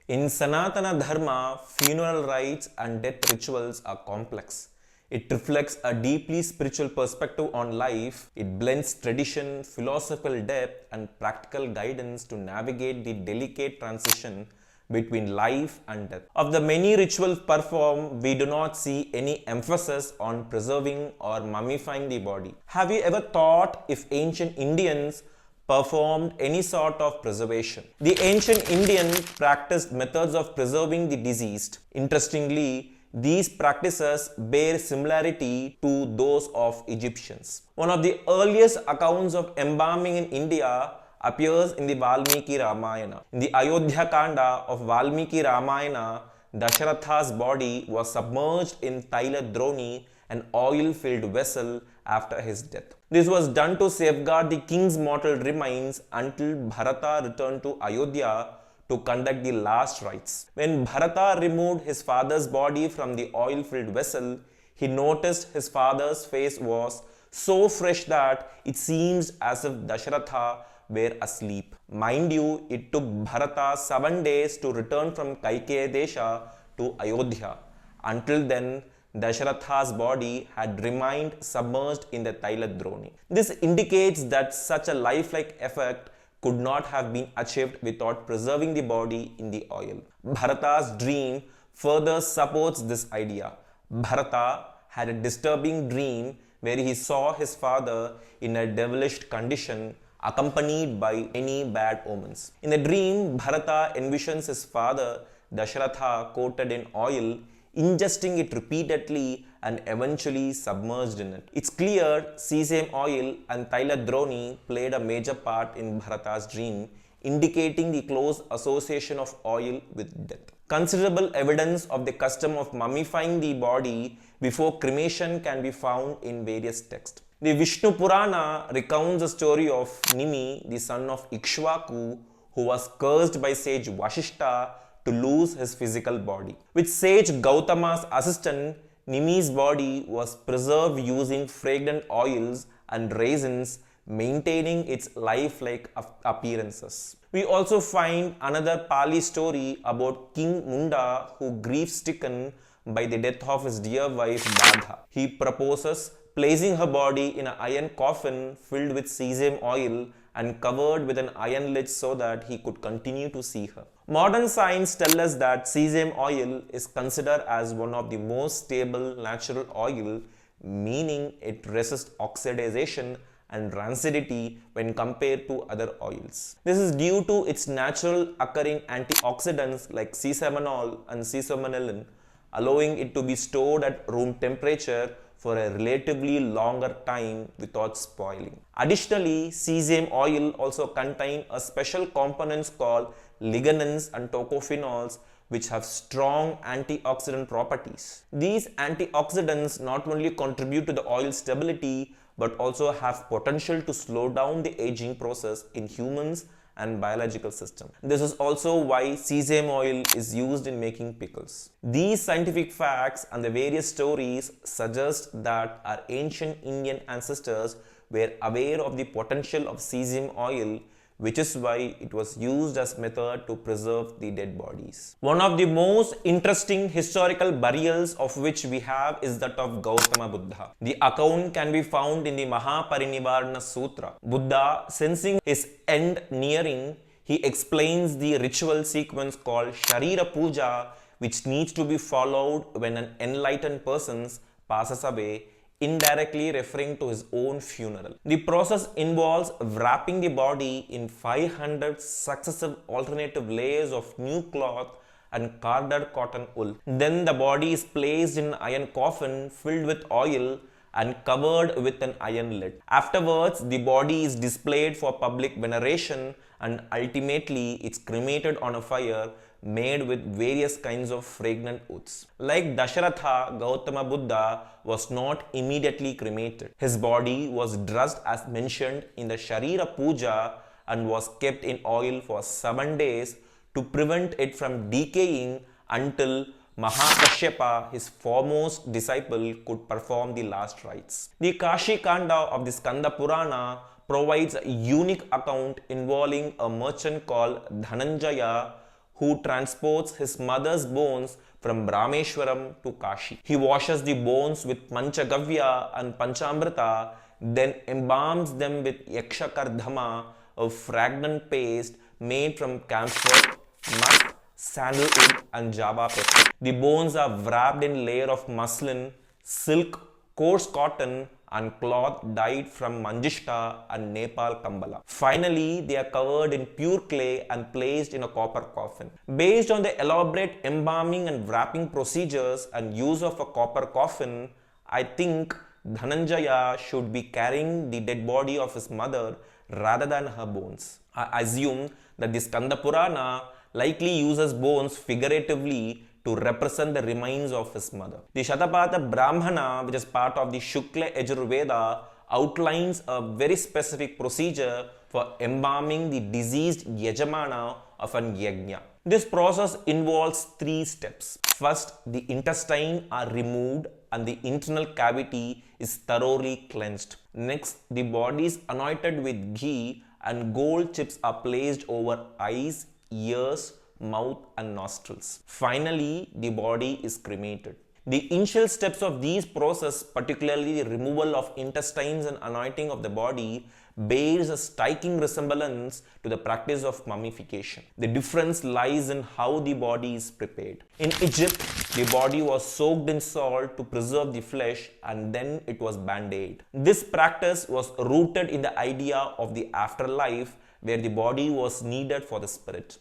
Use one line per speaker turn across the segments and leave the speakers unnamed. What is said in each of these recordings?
In Sanatana Dharma, funeral rites and death rituals are complex. It reflects a deeply spiritual perspective on life. It blends tradition, philosophical depth, and practical guidance to navigate the delicate transition between life and death. Of the many rituals performed, we do not see any emphasis on preserving or mummifying the body. Have you ever thought if ancient Indians performed any sort of preservation? The ancient Indians practiced methods of preserving the deceased. Interestingly, these practices bear similarity to those of Egyptians. One of the earliest accounts of embalming in India appears in the Valmiki Ramayana. In the Ayodhya Kanda of Valmiki Ramayana, Dasharatha's body was submerged in Taila Droni, an oil-filled vessel, after his death. This was done to safeguard the king's mortal remains until Bharata returned to Ayodhya to conduct the last rites. When Bharata removed his father's body from the oil-filled vessel, he noticed his father's face was so fresh that it seems as if Dasharatha were asleep. Mind you, it took Bharata 7 days to return from Kaikeya Desha to Ayodhya. Until then, Dasharatha's body had remained submerged in the Tailadroni. This indicates that such a lifelike effect could not have been achieved without preserving the body in the oil. Bharata's dream further supports this idea. Bharata had a disturbing dream where he saw his father in a devilish condition accompanied by many bad omens. In the dream, Bharata envisions his father Dasharatha coated in oil, ingesting it repeatedly and eventually submerged in it. It's clear sesame oil and Tailadroni played a major part in Bharata's dream, indicating the close association of oil with death. Considerable evidence of the custom of mummifying the body before cremation can be found in various texts. The Vishnu Purana recounts the story of Nimi, the son of Ikshvaku, who was cursed by sage Vashishta to lose his physical body. With sage Gautama's assistant, Nimi's body was preserved using fragrant oils and raisins, maintaining its lifelike appearances. We also find another Pali story about King Munda who grief-stricken by the death of his dear wife Badha. He proposes placing her body in an iron coffin filled with sesame oil and covered with an iron lid so that he could continue to see her. Modern science tells us that sesame oil is considered as one of the most stable natural oil, meaning it resists oxidization and rancidity when compared to other oils. This is due to its natural occurring antioxidants like sesamanol and sesamanolin, allowing it to be stored at room temperature for a relatively longer time without spoiling. Additionally, sesame oil also contains a special components called lignans and tocophenols, which have strong antioxidant properties. These antioxidants not only contribute to the oil's stability but also have potential to slow down the aging process in humans and biological system. This is also why sesame oil is used in making pickles. These scientific facts and the various stories suggest that our ancient Indian ancestors were aware of the potential of sesame oil, which is why it was used as method to preserve the dead bodies. One of the most interesting historical burials of which we have is that of Gautama Buddha. The account can be found in the Mahaparinivarana Sutra. Buddha, sensing his end nearing, he explains the ritual sequence called Sharira Puja, which needs to be followed when an enlightened person passes away, indirectly referring to his own funeral. The process involves wrapping the body in 500 successive alternative layers of new cloth and carded cotton wool. Then the body is placed in an iron coffin filled with oil and covered with an iron lid. Afterwards, the body is displayed for public veneration and ultimately it's cremated on a fire made with various kinds of fragrant woods. Like Dasharatha, Gautama Buddha was not immediately cremated. His body was dressed as mentioned in the Sharira Puja and was kept in oil for 7 days to prevent it from decaying until Mahakashyapa, his foremost disciple, could perform the last rites. The Kashi Kanda of the Skanda Purana provides a unique account involving a merchant called Dhananjaya who transports his mother's bones from Rameshwaram to Kashi. He washes the bones with Panchagavya and Panchamrita, then embalms them with Yakshakardhama, a fragrant paste made from camphor, musk, sandalwood and java pepper. The bones are wrapped in layer of muslin, silk, coarse cotton and cloth dyed from Manjishta and Nepal Kambala. Finally, they are covered in pure clay and placed in a copper coffin. Based on the elaborate embalming and wrapping procedures and use of a copper coffin, I think Dhananjaya should be carrying the dead body of his mother rather than her bones. I assume that the Skanda Purana likely uses bones figuratively to represent the remains of his mother. The Shatapatha Brahmana, which is part of the Shukla Yajurveda, outlines a very specific procedure for embalming the deceased Yajamana of an Yajna. This process involves 3 steps. First, the intestines are removed and the internal cavity is thoroughly cleansed. Next, the body is anointed with ghee and gold chips are placed over eyes, ears, mouth and nostrils. Finally, the body is cremated. The initial steps of these process, particularly the removal of intestines and anointing of the body, bears a striking resemblance to the practice of mummification. The difference lies in how the body is prepared. In Egypt, the body was soaked in salt to preserve the flesh and then it was bandaged. This practice was rooted in the idea of the afterlife where the body was needed for the spirit.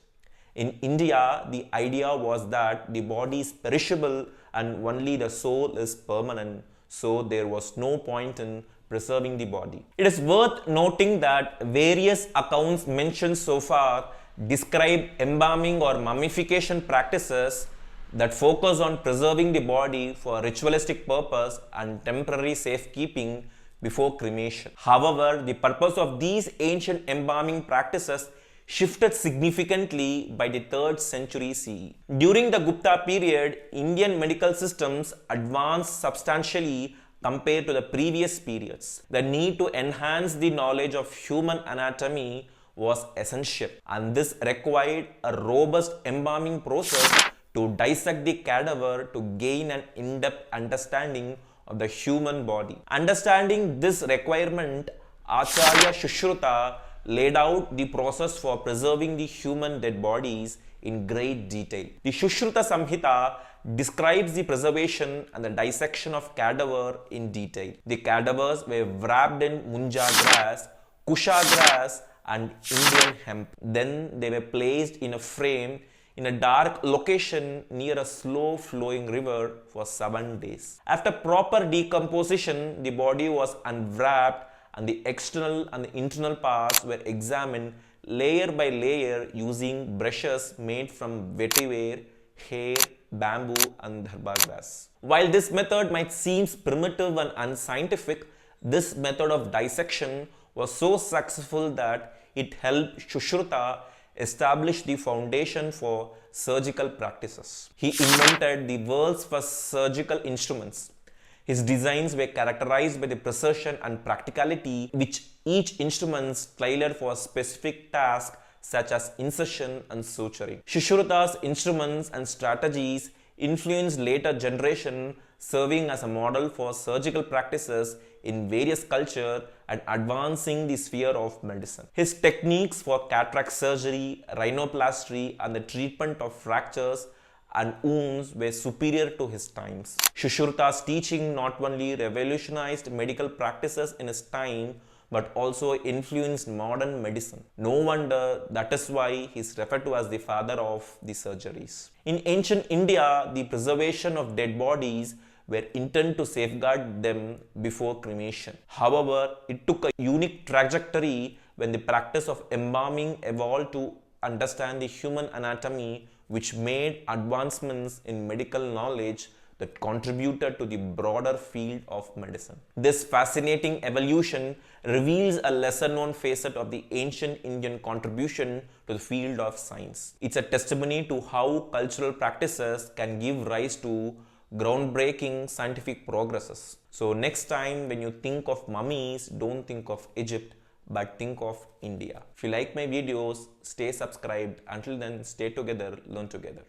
In India, the idea was that the body is perishable and only the soul is permanent, so there was no point in preserving the body. It is worth noting that various accounts mentioned so far describe embalming or mummification practices that focus on preserving the body for ritualistic purpose and temporary safekeeping before cremation. However, the purpose of these ancient embalming practices shifted significantly by the 3rd century CE. During the Gupta period, Indian medical systems advanced substantially compared to the previous periods. The need to enhance the knowledge of human anatomy was essential, and this required a robust embalming process to dissect the cadaver to gain an in-depth understanding of the human body. Understanding this requirement, Acharya Sushruta laid out the process for preserving the human dead bodies in great detail. The Sushruta Samhita describes the preservation and the dissection of cadaver in detail. The cadavers were wrapped in munja grass, kusha grass and Indian hemp. Then they were placed in a frame in a dark location near a slow flowing river for 7 days. After proper decomposition, the body was unwrapped and the external and the internal parts were examined layer by layer using brushes made from vetiver, hair, bamboo and dharba grass. While this method might seem primitive and unscientific, this method of dissection was so successful that it helped Sushruta establish the foundation for surgical practices. He invented the world's first surgical instruments. His designs were characterized by the precision and practicality, which each instrument tailored for a specific task such as incision and suturing. Sushruta's instruments and strategies influenced later generations, serving as a model for surgical practices in various cultures and advancing the sphere of medicine. His techniques for cataract surgery, rhinoplasty and the treatment of fractures and wounds were superior to his times. Sushruta's teaching not only revolutionized medical practices in his time, but also influenced modern medicine. No wonder that is why he is referred to as the father of the surgeries. In ancient India, the preservation of dead bodies were intended to safeguard them before cremation. However, it took a unique trajectory when the practice of embalming evolved to understand the human anatomy, which made advancements in medical knowledge that contributed to the broader field of medicine. This fascinating evolution reveals a lesser known facet of the ancient Indian contribution to the field of science. It's a testimony to how cultural practices can give rise to groundbreaking scientific progresses. So next time when you think of mummies, don't think of Egypt, but think of India. If you like my videos, stay subscribed. Until then, stay together, learn together.